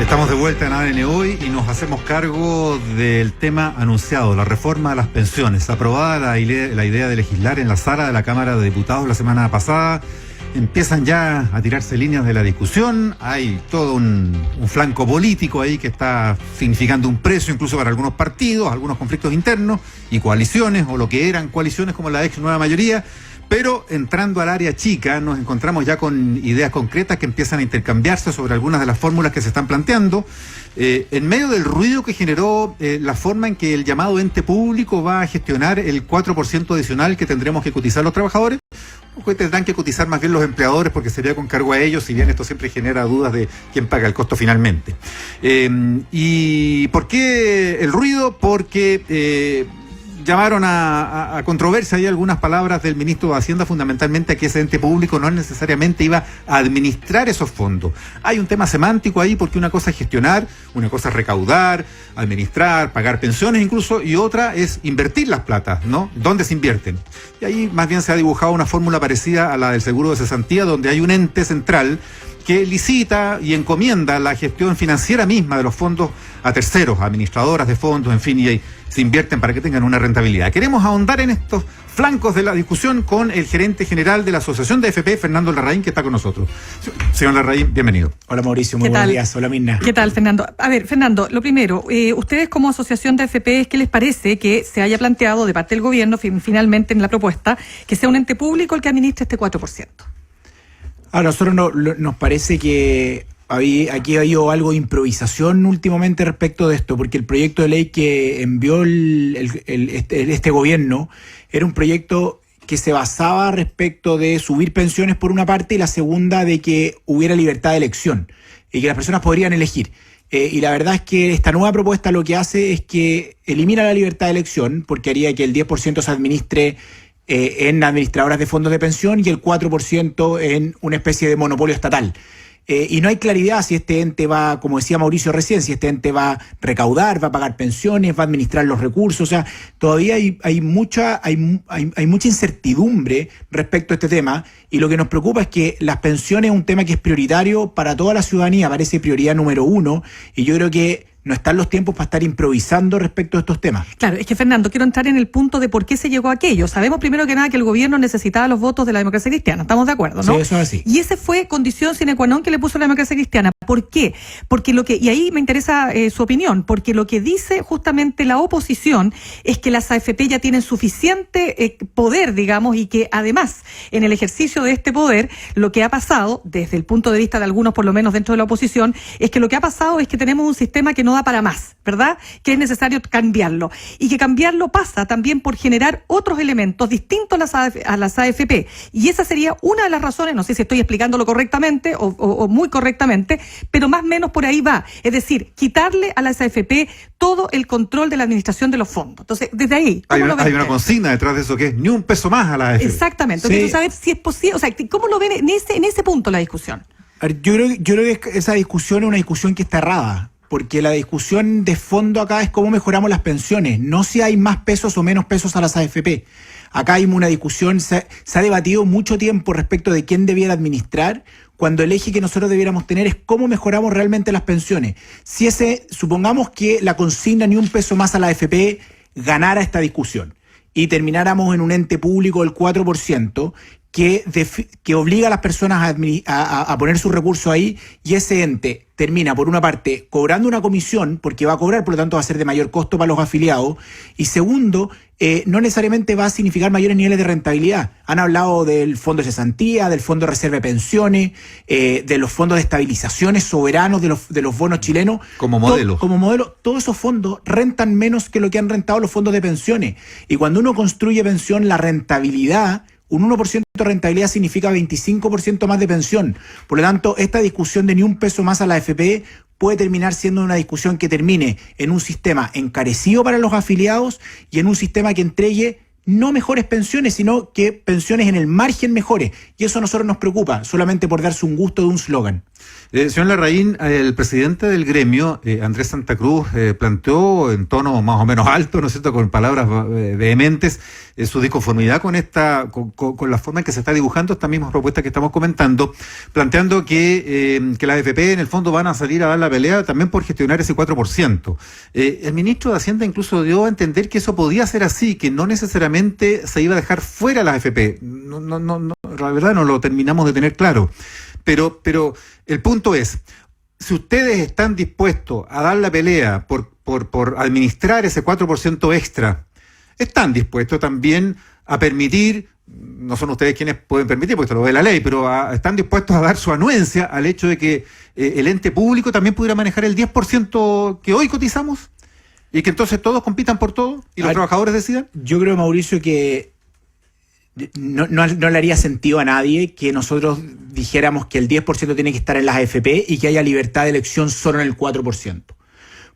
Estamos de vuelta en ADN Hoy y nos hacemos cargo del tema anunciado, la reforma de las pensiones. Aprobada la idea de legislar en la sala de la Cámara de Diputados la semana pasada. Empiezan ya a tirarse líneas de la discusión. Hay todo un flanco político ahí que está significando un precio incluso para algunos partidos, algunos conflictos internos y coaliciones, o lo que eran coaliciones como la ex nueva mayoría. Pero entrando al área chica, nos encontramos ya con ideas concretas que empiezan a intercambiarse sobre algunas de las fórmulas que se están planteando. En medio del ruido que generó la forma en que el llamado ente público va a gestionar el 4% adicional que tendremos que cotizar los trabajadores, o que tendrán que cotizar más bien los empleadores porque sería con cargo a ellos, si bien esto siempre genera dudas de quién paga el costo finalmente. ¿Y por qué el ruido? Porque llamaron a controversia ahí algunas palabras del ministro de Hacienda, fundamentalmente a que ese ente público no necesariamente iba a administrar esos fondos. Hay un tema semántico ahí, porque una cosa es gestionar, una cosa es recaudar, administrar, pagar pensiones incluso, y otra es invertir las platas, ¿no? ¿Dónde se invierten? Y ahí más bien se ha dibujado una fórmula parecida a la del seguro de cesantía, donde hay un ente central que licita y encomienda la gestión financiera misma de los fondos a terceros, a administradoras de fondos, en fin, y ahí se invierten para que tengan una rentabilidad. Queremos ahondar en estos flancos de la discusión con el gerente general de la Asociación de AFP, Fernando Larraín, que está con nosotros. Señor Larraín, bienvenido. Hola Mauricio, muy buenos días. Hola Mirna. ¿Qué tal, Fernando? A ver, Fernando, lo primero, ustedes como Asociación de AFP, ¿qué les parece que se haya planteado de parte del gobierno finalmente en la propuesta que sea un ente público el que administre este 4%? A nosotros nos parece que aquí ha habido algo de improvisación últimamente respecto de esto, porque el proyecto de ley que envió este gobierno era un proyecto que se basaba respecto de subir pensiones por una parte, y la segunda de que hubiera libertad de elección y que las personas podrían elegir. Y la verdad es que esta nueva propuesta lo que hace es que elimina la libertad de elección, porque haría que el 10% se administre en administradoras de fondos de pensión y el 4% en una especie de monopolio estatal. Y no hay claridad si este ente va, como decía Mauricio recién, si este ente va a recaudar, va a pagar pensiones, va a administrar los recursos. O sea, todavía hay mucha incertidumbre respecto a este tema, y lo que nos preocupa es que las pensiones es un tema que es prioritario para toda la ciudadanía, parece prioridad número uno, y yo creo que no están los tiempos para estar improvisando respecto a estos temas. Claro, es que Fernando, quiero entrar en el punto de por qué se llegó a aquello. Sabemos primero que nada que el gobierno necesitaba los votos de la democracia cristiana, estamos de acuerdo, ¿no? Sí, eso es así. Y ese fue condición sine qua non que le puso la democracia cristiana. ¿Por qué? Porque y ahí me interesa su opinión, porque lo que dice justamente la oposición es que las AFP ya tienen suficiente poder, digamos, y que además en el ejercicio de este poder lo que ha pasado, desde el punto de vista de algunos por lo menos dentro de la oposición, es que lo que ha pasado es que tenemos un sistema que no da para más, ¿verdad? Que es necesario cambiarlo. Y que cambiarlo pasa también por generar otros elementos distintos a las AFP. Y esa sería una de las razones, no sé si estoy explicándolo correctamente o muy correctamente, pero más o menos por ahí va. Es decir, quitarle a las AFP todo el control de la administración de los fondos. Entonces, desde ahí, hay una consigna detrás de eso que es ni un peso más a la AFP. Exactamente. Sí. Entonces, saber si es posible, o sea, ¿cómo lo ven en ese punto la discusión? Yo creo que esa discusión es una discusión que está errada, porque la discusión de fondo acá es cómo mejoramos las pensiones, no si hay más pesos o menos pesos a las AFP. Acá hay una discusión, se ha debatido mucho tiempo respecto de quién debiera administrar, cuando el eje que nosotros debiéramos tener es cómo mejoramos realmente las pensiones. Supongamos que la consigna ni un peso más a la AFP ganara esta discusión y termináramos en un ente público del 4%, que obliga a las personas a poner sus recursos ahí, y ese ente termina, por una parte, cobrando una comisión, porque va a cobrar, por lo tanto va a ser de mayor costo para los afiliados, y segundo, no necesariamente va a significar mayores niveles de rentabilidad. Han hablado del fondo de cesantía, del fondo de reserva de pensiones, de los fondos de estabilizaciones soberanos de los bonos chilenos. Como modelo. Todos esos fondos rentan menos que lo que han rentado los fondos de pensiones. Y cuando uno construye pensión, la rentabilidad, un 1% de rentabilidad significa 25% más de pensión. Por lo tanto, esta discusión de ni un peso más a la AFP puede terminar siendo una discusión que termine en un sistema encarecido para los afiliados y en un sistema que entregue no mejores pensiones, sino que pensiones en el margen mejores. Y eso a nosotros nos preocupa, solamente por darse un gusto de un slogan. Señor Larraín, el presidente del gremio, Andrés Santa Cruz, planteó en tono más o menos alto, ¿no es cierto?, con palabras vehementes, su disconformidad con la forma en que se está dibujando esta misma propuesta que estamos comentando, planteando que las AFP en el fondo van a salir a dar la pelea también por gestionar ese 4%. El ministro de Hacienda incluso dio a entender que eso podía ser así, que no necesariamente se iba a dejar fuera las AFP. No, la verdad no lo terminamos de tener claro. Pero el punto es, si ustedes están dispuestos a dar la pelea por administrar ese 4% extra, están dispuestos también a permitir, no son ustedes quienes pueden permitir, porque esto lo ve la ley, pero están dispuestos a dar su anuencia al hecho de que el ente público también pudiera manejar el 10% que hoy cotizamos y que entonces todos compitan por todo y los trabajadores decidan. Yo creo, Mauricio, que no le haría sentido a nadie que nosotros dijéramos que el 10% tiene que estar en las AFP y que haya libertad de elección solo en el 4%.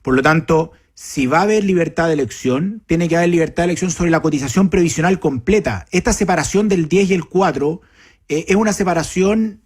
Por lo tanto, si va a haber libertad de elección, tiene que haber libertad de elección sobre la cotización previsional completa. Esta separación del 10 y el 4 es una separación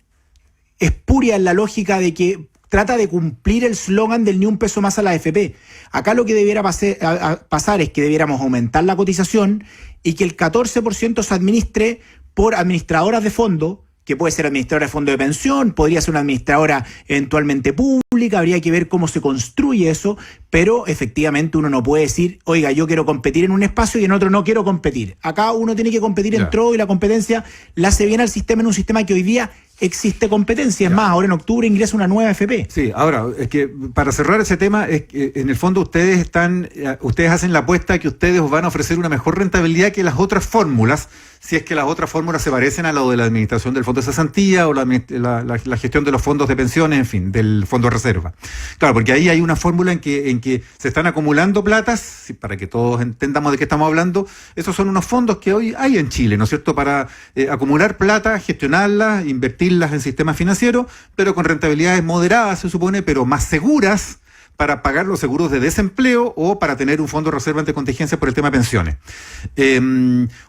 espuria en la lógica de que trata de cumplir el eslogan del ni un peso más a la AFP. Acá lo que debiera pasar es que debiéramos aumentar la cotización y que el 14% se administre por administradoras de fondo, que puede ser administradora de fondo de pensión, podría ser una administradora eventualmente pública, habría que ver cómo se construye eso, pero efectivamente uno no puede decir, oiga, yo quiero competir en un espacio y en otro no quiero competir. Acá uno tiene que competir en todo y la competencia la hace bien al sistema en un sistema que hoy día existe competencia. Es más, ahora en octubre ingresa una nueva AFP. Sí, ahora, es que para cerrar ese tema, es que en el fondo ustedes hacen la apuesta que ustedes os van a ofrecer una mejor rentabilidad que las otras fórmulas, si es que las otras fórmulas se parecen a lo de la administración del Fondo de Cesantía o la gestión de los fondos de pensiones, en fin, del Fondo de Reserva. Claro, porque ahí hay una fórmula en que se están acumulando platas, para que todos entendamos de qué estamos hablando. Esos son unos fondos que hoy hay en Chile, ¿no es cierto?, para acumular plata, gestionarla, invertirlas en sistemas financieros, pero con rentabilidades moderadas, se supone, pero más seguras, para pagar los seguros de desempleo o para tener un fondo de reserva ante contingencia por el tema de pensiones.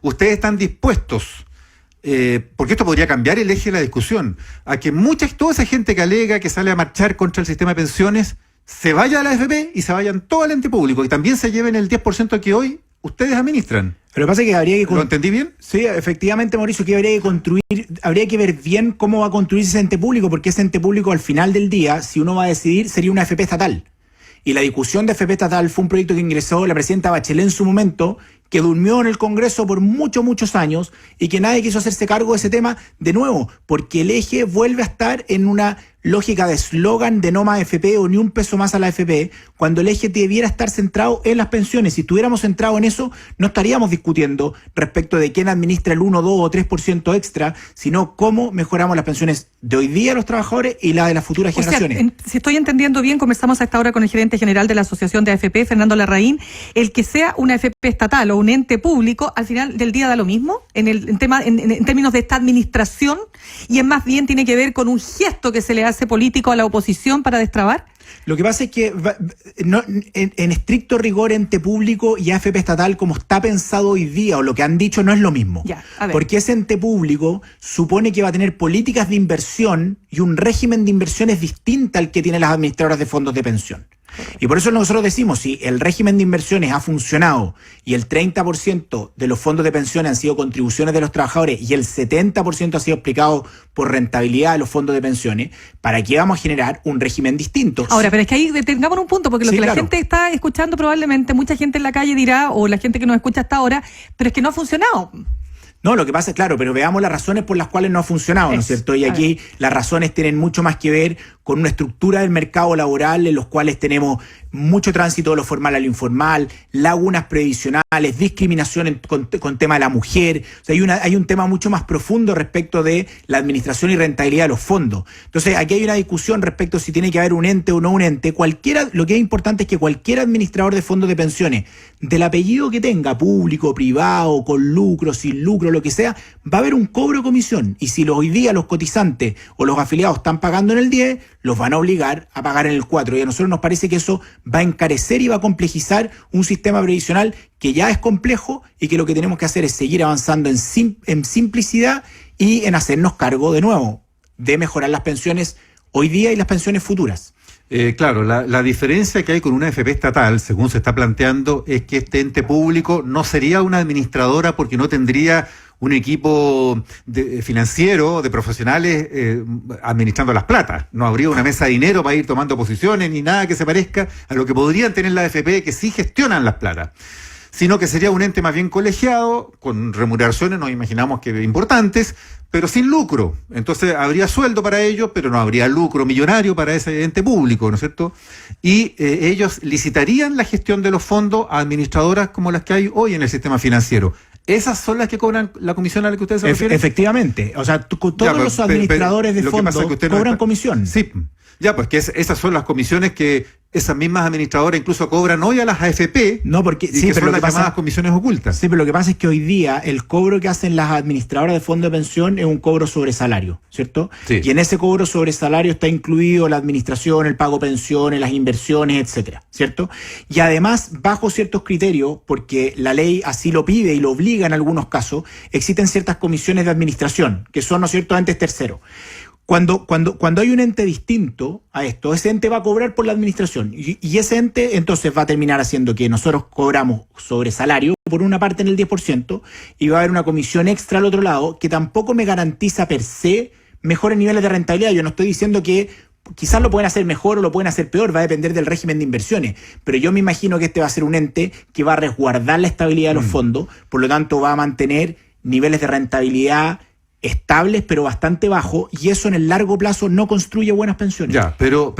Ustedes están dispuestos, porque esto podría cambiar el eje de la discusión, a que toda esa gente que alega, que sale a marchar contra el sistema de pensiones, se vaya a la AFP y se vayan todo al ente público y también se lleven el 10% que hoy ustedes administran. Pero lo que pasa es que habría que... ¿Lo entendí bien? Sí, efectivamente, Mauricio, que habría que ver bien cómo va a construirse ese ente público, porque ese ente público al final del día, si uno va a decidir, sería una AFP estatal. Y la discusión de AFP estatal fue un proyecto que ingresó la presidenta Bachelet en su momento, que durmió en el Congreso por muchos años y que nadie quiso hacerse cargo de ese tema de nuevo, porque el eje vuelve a estar en una lógica de eslogan de no más AFP o ni un peso más a la AFP, cuando el eje debiera estar centrado en las pensiones. Si estuviéramos centrados en eso, no estaríamos discutiendo respecto de quién administra el 1, 2 o 3% extra, sino cómo mejoramos las pensiones de hoy día los trabajadores y la de las futuras generaciones. Si estoy entendiendo bien, conversamos a esta hora con el gerente general de la Asociación de AFP, Fernando Larraín, el que sea una AFP estatal o un ente público, al final del día da lo mismo, en términos de esta administración, y es más bien tiene que ver con un gesto que se le hace político a la oposición para destrabar. Lo que pasa es que en estricto rigor ente público y AFP estatal, como está pensado hoy día o lo que han dicho, no es lo mismo. Porque ese ente público supone que va a tener políticas de inversión y un régimen de inversiones distinta al que tienen las administradoras de fondos de pensión. Y por eso nosotros decimos, si el régimen de inversiones ha funcionado y el 30% de los fondos de pensiones han sido contribuciones de los trabajadores y el 70% ha sido explicado por rentabilidad de los fondos de pensiones, ¿para qué vamos a generar un régimen distinto? Ahora, pero es que ahí detengamos un punto, porque lo que la gente está escuchando probablemente, mucha gente en la calle dirá, o la gente que nos escucha hasta ahora, pero es que no ha funcionado. No, lo que pasa es, claro, pero veamos las razones por las cuales no ha funcionado, ¿no es cierto? Y aquí las razones tienen mucho más que ver con una estructura del mercado laboral en los cuales tenemos mucho tránsito de lo formal a lo informal, lagunas previsionales, discriminación con tema de la mujer. O sea, hay un tema mucho más profundo respecto de la administración y rentabilidad de los fondos. Entonces, aquí hay una discusión respecto si tiene que haber un ente o no un ente. Lo que es importante es que cualquier administrador de fondos de pensiones, del apellido que tenga, público, privado, con lucro, sin lucro, lo que sea, va a haber un cobro de comisión. Y si hoy día los cotizantes o los afiliados están pagando en el 10, los van a obligar a pagar en el 4. Y a nosotros nos parece que eso va a encarecer y va a complejizar un sistema previsional que ya es complejo y que lo que tenemos que hacer es seguir avanzando en simplicidad y en hacernos cargo de nuevo de mejorar las pensiones hoy día y las pensiones futuras. Claro, la diferencia que hay con una AFP estatal, según se está planteando, es que este ente público no sería una administradora porque no tendría un equipo financiero de profesionales administrando las platas. No habría una mesa de dinero para ir tomando posiciones ni nada que se parezca a lo que podrían tener las AFP que sí gestionan las platas, sino que sería un ente más bien colegiado, con remuneraciones, nos imaginamos que importantes, pero sin lucro. Entonces habría sueldo para ellos, pero no habría lucro millonario para ese ente público, ¿no es cierto? Y ellos licitarían la gestión de los fondos a administradoras como las que hay hoy en el sistema financiero. ¿Esas son las que cobran la comisión a la que ustedes se refieren? Efectivamente. O sea, todos los administradores de fondos cobran comisión. Sí. Ya, pues que esas son las comisiones que esas mismas administradoras incluso cobran hoy a las AFP. No, porque sí, pero son las llamadas comisiones ocultas. Sí, pero lo que pasa es que hoy día el cobro que hacen las administradoras de fondos de pensión es un cobro sobre salario, ¿cierto? Sí. Y en ese cobro sobre salario está incluido la administración, el pago de pensiones, las inversiones, etcétera, ¿cierto? Y además, bajo ciertos criterios, porque la ley así lo pide y lo obliga en algunos casos, existen ciertas comisiones de administración, que son, ¿no es cierto?, entes terceros. Cuando hay un ente distinto a esto, ese ente va a cobrar por la administración y ese ente entonces va a terminar haciendo que nosotros cobramos sobre salario por una parte en el 10% y va a haber una comisión extra al otro lado que tampoco me garantiza per se mejores niveles de rentabilidad. Yo no estoy diciendo que quizás lo pueden hacer mejor o lo pueden hacer peor, va a depender del régimen de inversiones, pero yo me imagino que este va a ser un ente que va a resguardar la estabilidad de los fondos, por lo tanto va a mantener niveles de rentabilidad estables pero bastante bajos, y eso en el largo plazo no construye buenas pensiones. Ya, pero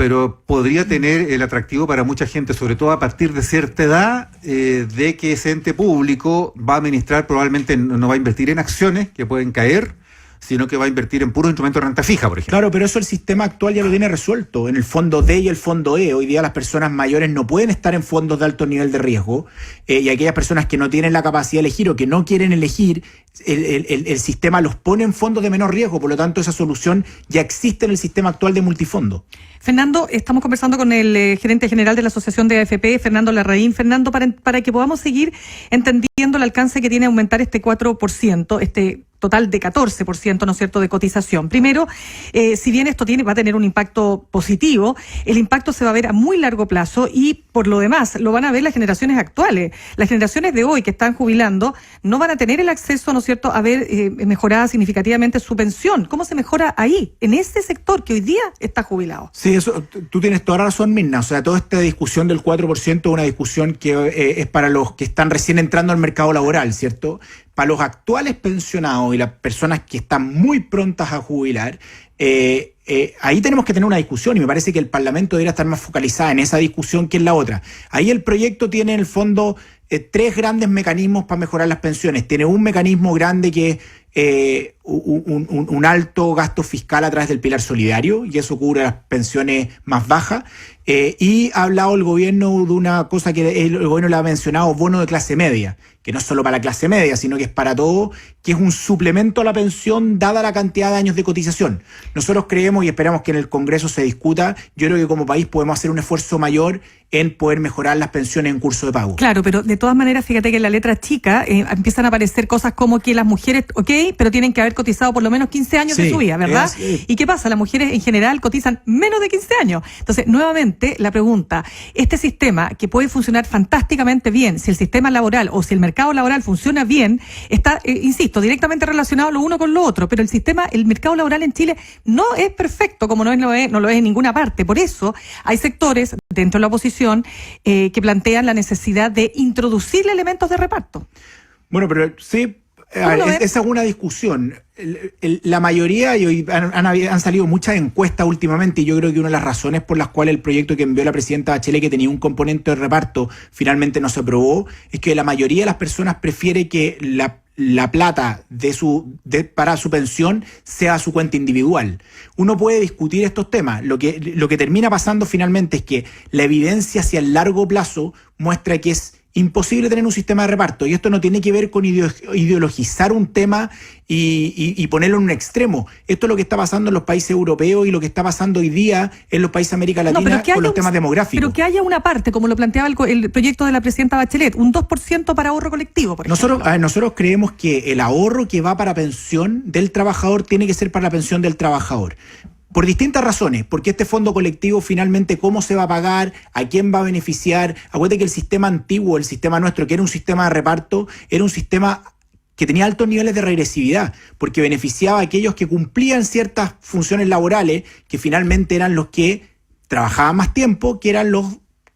podría tener el atractivo para mucha gente, sobre todo a partir de cierta edad, de que ese ente público va a administrar, probablemente no va a invertir en acciones que pueden caer, sino que va a invertir en puros instrumentos de renta fija, por ejemplo. Claro, pero eso el sistema actual ya lo tiene resuelto. En el fondo D y el fondo E, hoy día las personas mayores no pueden estar en fondos de alto nivel de riesgo, y aquellas personas que no tienen la capacidad de elegir o que no quieren elegir, el sistema los pone en fondos de menor riesgo. Por lo tanto, esa solución ya existe en el sistema actual de multifondo. Fernando, estamos conversando con el gerente general de la Asociación de AFP, Fernando Larraín. Fernando, para que podamos seguir entendiendo el alcance que tiene aumentar este 4%, este total de 14%, ¿no es cierto?, de cotización. Primero, si bien esto va a tener un impacto positivo, el impacto se va a ver a muy largo plazo y, por lo demás, lo van a ver las generaciones actuales. Las generaciones de hoy que están jubilando no van a tener el acceso, ¿no es cierto?, a ver mejorada significativamente su pensión. ¿Cómo se mejora ahí, en ese sector que hoy día está jubilado? Sí, eso, tú tienes toda la razón, Mirna. O sea, toda esta discusión del 4% es una discusión que es para los que están recién entrando al mercado laboral, ¿cierto? Para los actuales pensionados y las personas que están muy prontas a jubilar, ahí tenemos que tener una discusión y me parece que el Parlamento debería estar más focalizado en esa discusión que en la otra. Ahí el proyecto tiene en el fondo tres grandes mecanismos para mejorar las pensiones. Tiene un mecanismo grande que es un alto gasto fiscal a través del pilar solidario, y eso cubre las pensiones más bajas. Y ha hablado el gobierno de una cosa que el gobierno le ha mencionado, bono de clase media, que no es solo para la clase media, sino que es para todo, que es un suplemento a la pensión dada la cantidad de años de cotización. Nosotros creemos y esperamos que en el Congreso se discuta. Yo creo que como país podemos hacer un esfuerzo mayor en poder mejorar las pensiones en curso de pago. Claro, pero de todas maneras, fíjate que en la letra chica empiezan a aparecer cosas como que las mujeres, pero tienen que haber cotizado por lo menos 15 años de su vida, ¿verdad? ¿Y qué pasa? Las mujeres en general cotizan menos de 15 años. Entonces, nuevamente, la pregunta, este sistema que puede funcionar fantásticamente bien, si el sistema laboral o si el mercado laboral funciona bien, está, insisto, directamente relacionado lo uno con lo otro, pero el mercado laboral en Chile no es perfecto, como no lo es en ninguna parte. Por eso hay sectores dentro de la oposición que plantean la necesidad de introducirle elementos de reparto. Bueno, pero sí, esa es una discusión. La mayoría, y hoy han salido muchas encuestas últimamente, y yo creo que una de las razones por las cuales el proyecto que envió la presidenta Bachelet, que tenía un componente de reparto, finalmente no se aprobó, es que la mayoría de las personas prefiere que la plata para su pensión sea a su cuenta individual. Uno puede discutir estos temas. Lo que termina pasando finalmente es que la evidencia hacia el largo plazo muestra que es imposible tener un sistema de reparto, y esto no tiene que ver con ideologizar un tema y ponerlo en un extremo. Esto es lo que está pasando en los países europeos y lo que está pasando hoy día en los países de América Latina con los temas demográficos. Pero que haya una parte, como lo planteaba el proyecto de la presidenta Bachelet, un 2% para ahorro colectivo, por ejemplo. Nosotros creemos que el ahorro que va para pensión del trabajador tiene que ser para la pensión del trabajador. Por distintas razones, porque este fondo colectivo finalmente cómo se va a pagar, a quién va a beneficiar. Acuérdate que el sistema antiguo, el sistema nuestro, que era un sistema de reparto, era un sistema que tenía altos niveles de regresividad, porque beneficiaba a aquellos que cumplían ciertas funciones laborales, que finalmente eran los que trabajaban más tiempo, que eran los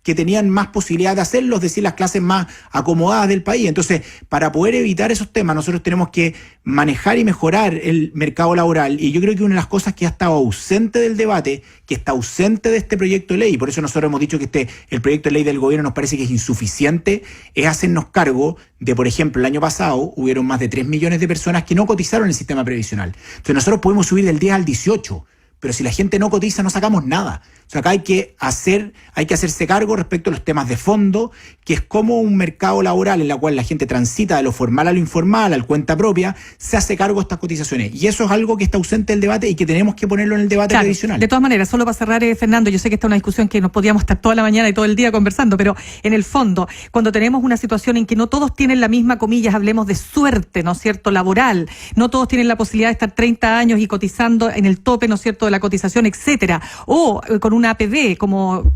que tenían más posibilidad de hacerlo, es decir, las clases más acomodadas del país. Entonces, para poder evitar esos temas, nosotros tenemos que manejar y mejorar el mercado laboral, y yo creo que una de las cosas que ha estado ausente del debate, que está ausente de este proyecto de ley, y por eso nosotros hemos dicho que el proyecto de ley del gobierno nos parece que es insuficiente, es hacernos cargo de, por ejemplo, el año pasado hubieron más de 3 millones de personas que no cotizaron en el sistema previsional. Entonces nosotros podemos subir del 10 al 18, pero si la gente no cotiza no sacamos nada. O sea, acá hay que hacerse cargo respecto a los temas de fondo, que es como un mercado laboral en el cual la gente transita de lo formal a lo informal, al cuenta propia, se hace cargo de estas cotizaciones. Y eso es algo que está ausente del debate y que tenemos que ponerlo en el debate previsional. De todas maneras, solo para cerrar, Fernando, yo sé que esta es una discusión que nos podíamos estar toda la mañana y todo el día conversando, pero en el fondo, cuando tenemos una situación en que no todos tienen la misma, comillas, hablemos de suerte, ¿no es cierto?, laboral, no todos tienen la posibilidad de estar 30 años y cotizando en el tope, ¿no es cierto?, de la cotización, etcétera, o con una APB, como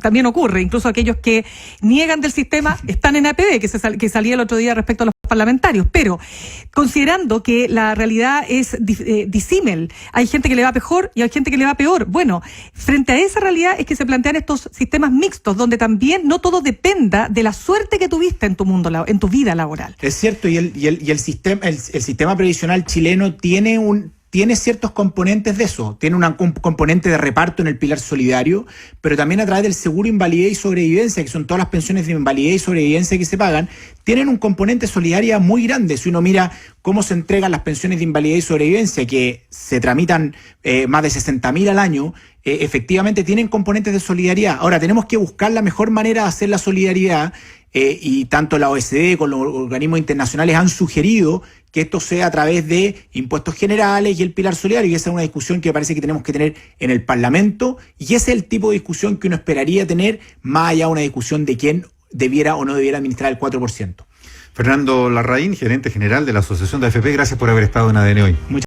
también ocurre, incluso aquellos que niegan del sistema están en APB, que salía el otro día respecto a los parlamentarios, pero considerando que la realidad es disímil, hay gente que le va mejor y hay gente que le va peor. Bueno, frente a esa realidad es que se plantean estos sistemas mixtos, donde también no todo dependa de la suerte que tuviste en tu mundo, en tu vida laboral. Es cierto, y el sistema previsional chileno tiene ciertos componentes de eso. Tiene un componente de reparto en el pilar solidario, pero también a través del seguro invalidez y sobrevivencia, que son todas las pensiones de invalidez y sobrevivencia que se pagan, tienen un componente solidaria muy grande. Si uno mira cómo se entregan las pensiones de invalidez y sobrevivencia, que se tramitan más de 60.000 al año, efectivamente tienen componentes de solidaridad. Ahora, tenemos que buscar la mejor manera de hacer la solidaridad, y tanto la OECD como los organismos internacionales han sugerido que esto sea a través de impuestos generales y el pilar solidario, y esa es una discusión que parece que tenemos que tener en el Parlamento, y ese es el tipo de discusión que uno esperaría tener, más allá de una discusión de quién debiera o no debiera administrar el 4%. Fernando Larraín, gerente general de la Asociación de AFP, gracias por haber estado en ADN hoy.